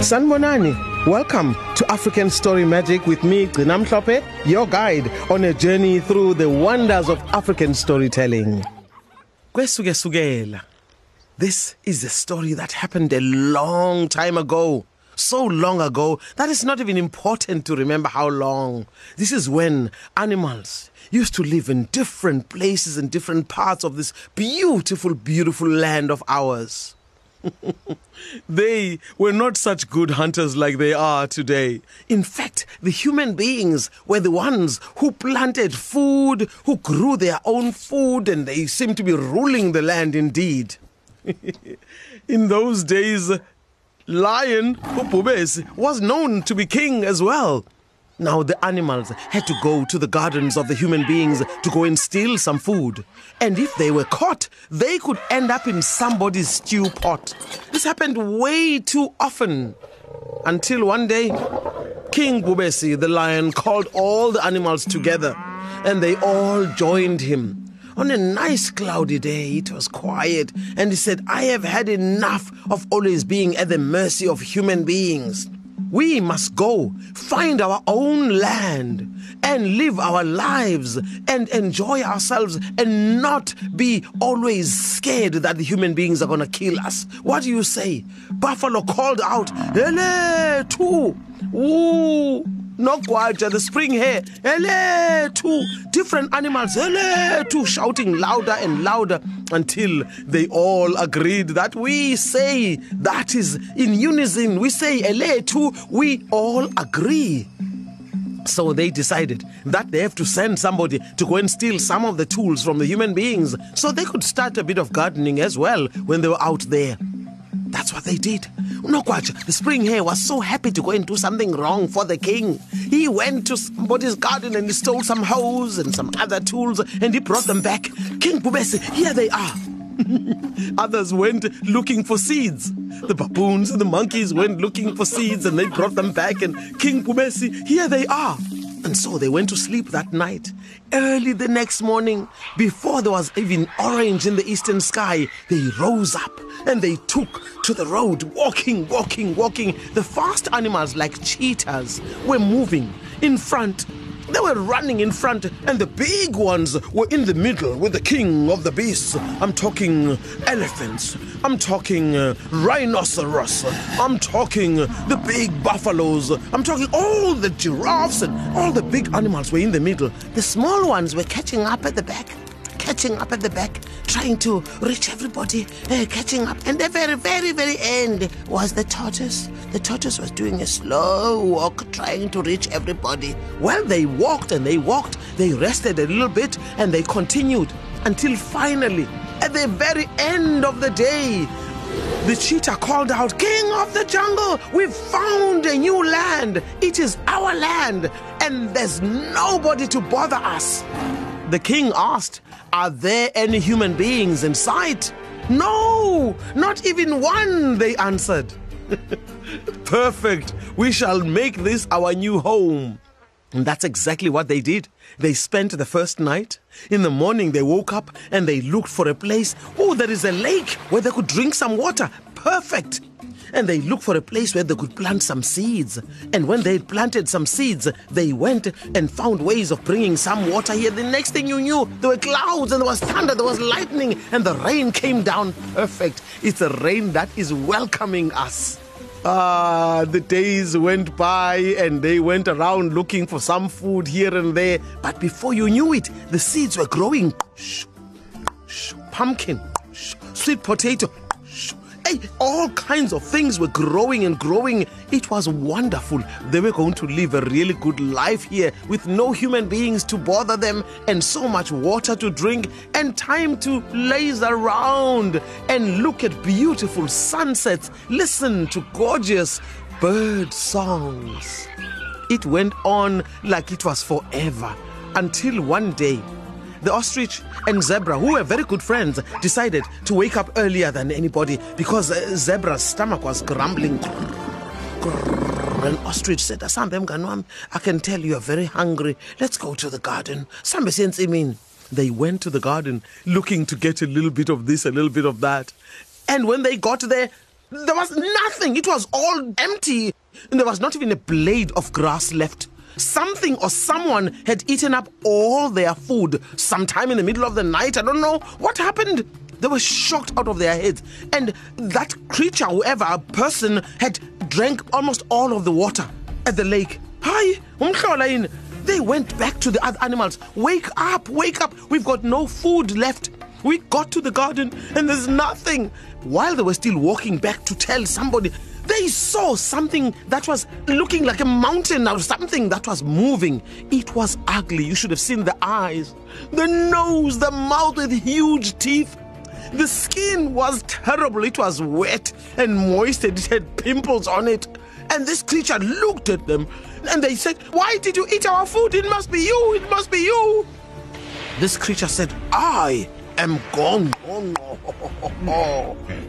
Sanbonani, welcome to African Story Magic with me, Dr Mhlophe, your guide on a journey through the wonders of African storytelling. KwaZulu-Natal. This is a story that happened a long time ago. So long ago that it's not even important to remember how long. This is when animals used to live in different places in different parts of this beautiful, beautiful land of ours. They were not such good hunters like they are today. In fact, the human beings were the ones who planted food, who grew their own food, and they seemed to be ruling the land indeed. In those days, Lion Ububesi was known to be king as well. Now the animals had to go to the gardens of the human beings to go and steal some food. And if they were caught, they could end up in somebody's stew pot. This happened way too often. Until one day, King Ububesi, the lion, called all the animals together and they all joined him. On a nice cloudy day, it was quiet, and he said, "I have had enough of always being at the mercy of human beings. We must go find our own land and live our lives and enjoy ourselves and not be always scared that the human beings are going to kill us." What do you say? Buffalo called out, "Hele, two! Ooh! Nogwaja, the spring hare, hele, two!" Different animals, hele, two, shouting louder and louder until they all agreed that we say, that is in unison, we say, hele, two, we all agree. So they decided that they have to send somebody to go and steal some of the tools from the human beings so they could start a bit of gardening as well when they were out there. That's what they did. Nogwaja, the spring hare, was so happy to go and do something wrong for the king. He went to somebody's garden and he stole some hoes and some other tools and he brought them back. "King Ububesi, here they are." Others went looking for seeds. The baboons and the monkeys went looking for seeds and they brought them back, and "King Ububesi, here they are." And so they went to sleep that night. Early the next morning, before there was even orange in the eastern sky, they rose up and they took to the road, walking. The fast animals like cheetahs were moving in front. They were running in front, and the big ones were in the middle with the king of the beasts. I'm talking elephants. I'm talking rhinoceros. I'm talking the big buffaloes. I'm talking all the giraffes, and all the big animals were in the middle. The small ones were catching up at the back, trying to reach everybody, catching up. And the very, very, very end was the tortoise. The tortoise was doing a slow walk, trying to reach everybody. Well, they walked, they rested a little bit, and they continued until finally, at the very end of the day, the cheetah called out, "King of the jungle, we've found a new land. It is our land, and there's nobody to bother us." The king asked, "Are there any human beings in sight?" "No, not even one," they answered. "Perfect. We shall make this our new home." And that's exactly what they did. They spent the first night. In the morning, they woke up and they looked for a place. Oh, there is a lake where they could drink some water. Perfect. And they looked for a place where they could plant some seeds. And when they had planted some seeds, they went and found ways of bringing some water here. The next thing you knew, there were clouds and there was thunder, there was lightning, and the rain came down. Perfect. It's a rain that is welcoming us. The days went by and they went around looking for some food here and there. But before you knew it, the seeds were growing. Pumpkin, sweet potato, all kinds of things were growing and growing. It was wonderful. They were going to live a really good life here with no human beings to bother them, and so much water to drink, and time to laze around and look at beautiful sunsets, listen to gorgeous bird songs. It went on like it was forever, until one day the ostrich and zebra, who were very good friends, decided to wake up earlier than anybody because zebra's stomach was grumbling. And ostrich said, "Asambe mngani wami, I can tell you are very hungry. Let's go to the garden. Sambe sensimini." They went to the garden looking to get a little bit of this, a little bit of that. And when they got there, There was nothing. It was all empty. And there was not even a blade of grass left. Something or someone had eaten up all their food sometime in the middle of the night. I don't know what happened. They were shocked out of their heads. And that creature, whoever person, had drank almost all of the water at the lake. Hi, they went back to the other animals. Wake up, wake up. We've got no food left. We got to the garden and there's nothing. While they were still walking back to tell somebody, they saw something that was looking like a mountain or something that was moving. It was ugly. You should have seen the eyes, the nose, the mouth with huge teeth. The skin was terrible. It was wet and moist and it had pimples on it. And this creature looked at them and they said, "Why did you eat our food? It must be you. It must be you." This creature said, "I am Gong,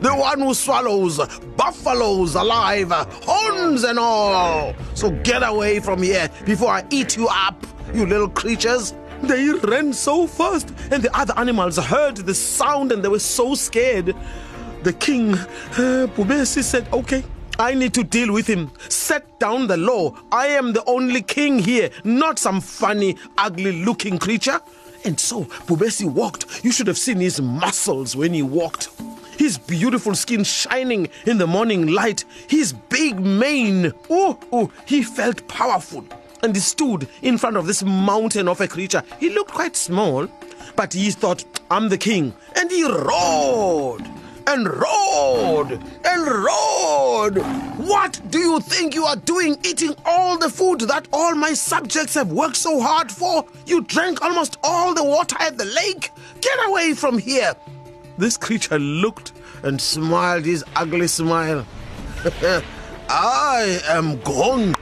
the one who swallows buffaloes alive, horns and all. So get away from here before I eat you up, you little creatures." They ran so fast, and the other animals heard the sound and they were so scared. The king, Bubesi, said, "Okay, I need to deal with him. Set down the law. I am the only king here, not some funny, ugly-looking creature." And so Bubesi walked. You should have seen his muscles when he walked. His beautiful skin shining in the morning light. His big mane. He felt powerful. And he stood in front of this mountain of a creature. He looked quite small, but he thought, "I'm the king." And he roared and roared and roared. "What do you think you are doing, eating all the food that all my subjects have worked so hard for? You drank almost all the water at the lake. Get away from here." This creature looked and smiled his ugly smile. "I am Gong,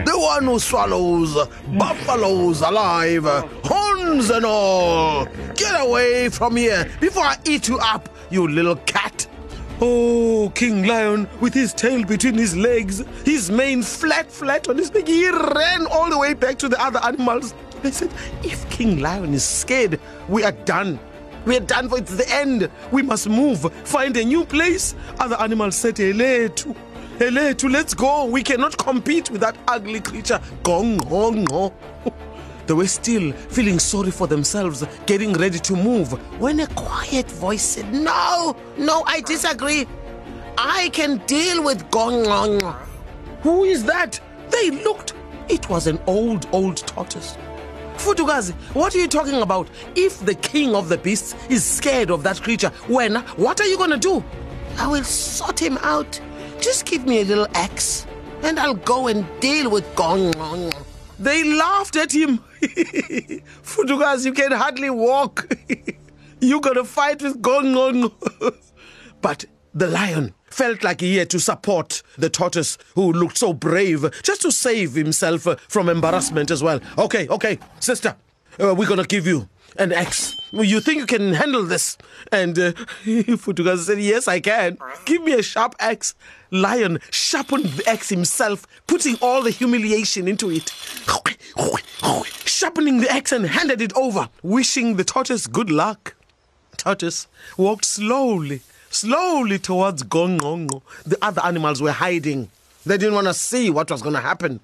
the one who swallows buffaloes alive, horns and all. Get away from here before I eat you up, you little cat." Oh, King Lion, with his tail between his legs, his mane flat on his neck, he ran all the way back to the other animals. They said, "If King Lion is scared, we are done. We are done, for it's the end. We must move, find a new place." Other animals said, Eletu, let's go. We cannot compete with that ugly creature. Gong, gong, gong. They were still feeling sorry for themselves, getting ready to move, when a quiet voice said, No, I disagree. I can deal with Gong, gong." Who is that? They looked. It was an old tortoise. "Futukazi, what are you talking about? If the king of the beasts is scared of that creature, what are you going to do?" "I will sort him out. Just give me a little axe, and I'll go and deal with Gong Gong." They laughed at him. "Futukazi, you can hardly walk. You're going to fight with Gong Gong." But the lion felt like he had to support the tortoise, who looked so brave, just to save himself from embarrassment as well. Okay, sister, we're going to give you an axe. You think you can handle this?" And Futukazi said, "Yes, I can. Give me a sharp axe." Lion sharpened the axe himself, putting all the humiliation into it. Sharpening the axe and handed it over, wishing the tortoise good luck. Tortoise walked slowly towards Gong Gong. The other animals were hiding. They didn't want to see what was going to happen.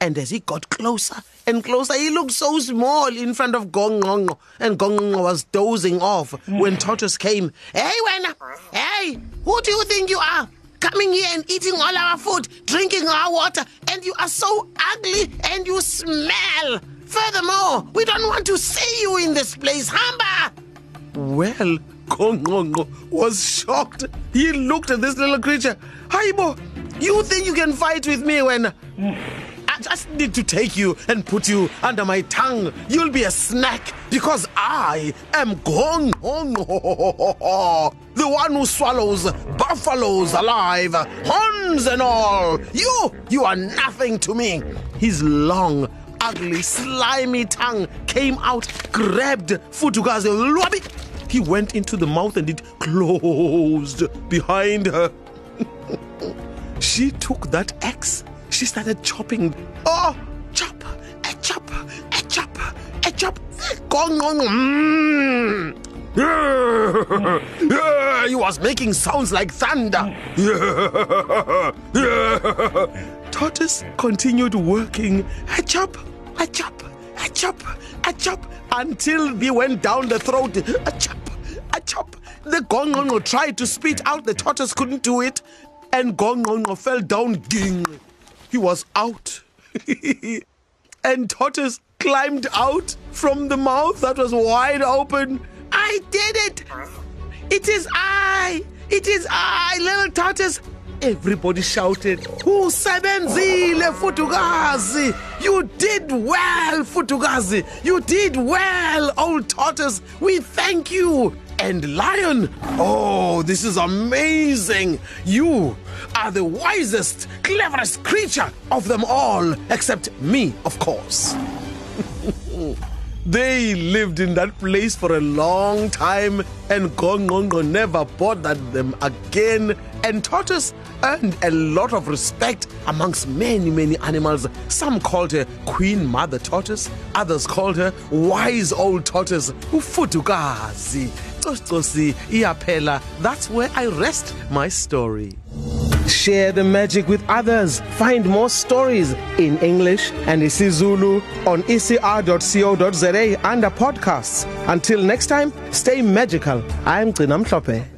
And as he got closer and closer, he looked so small in front of Gong Gong. And Gong Gong was dozing off when Tortoise came. "Hey, Wena! Hey, who do you think you are? Coming here and eating all our food, drinking our water, and you are so ugly and you smell. Furthermore, we don't want to see you in this place, Hamba." Well, Gong Gong was shocked. He looked at this little creature. "Haibo, you think you can fight with me when I just need to take you and put you under my tongue? You'll be a snack because I am Gong Gong, the one who swallows buffaloes alive, horns and all. You are nothing to me." His long, ugly, slimy tongue came out, grabbed Futukazi. He went into the mouth and it closed behind her. She took that axe. She started chopping. Oh, chop, a chop, a chop, a chop. Gong, gong, He was making sounds like thunder. Tortoise continued working, a chop, a chop, a chop, a chop, until he went down the throat, a chop, a chop. The Gongongo tried to spit out, the tortoise couldn't do it, and Gongongo fell down, ging. He was out. And Tortoise climbed out from the mouth that was wide open. I did it! It is I! It is I, little tortoise! Everybody shouted, Usebenzile Futukazi! You did well, Futukazi! You did well, old tortoise! We thank you! And Lion, oh, this is amazing! You are the wisest, cleverest creature of them all, except me, of course. They lived in that place for a long time, and Gongongo never bothered them again. And Tortoise earned a lot of respect amongst many, many animals. Some called her Queen Mother Tortoise, others called her Wise Old Tortoise, Ufutukazi. That's where I rest my story. Share the magic with others. Find more stories in English and isiZulu on ecr.co.za under podcasts. Until next time, stay magical. I'm Dr Mhlophe.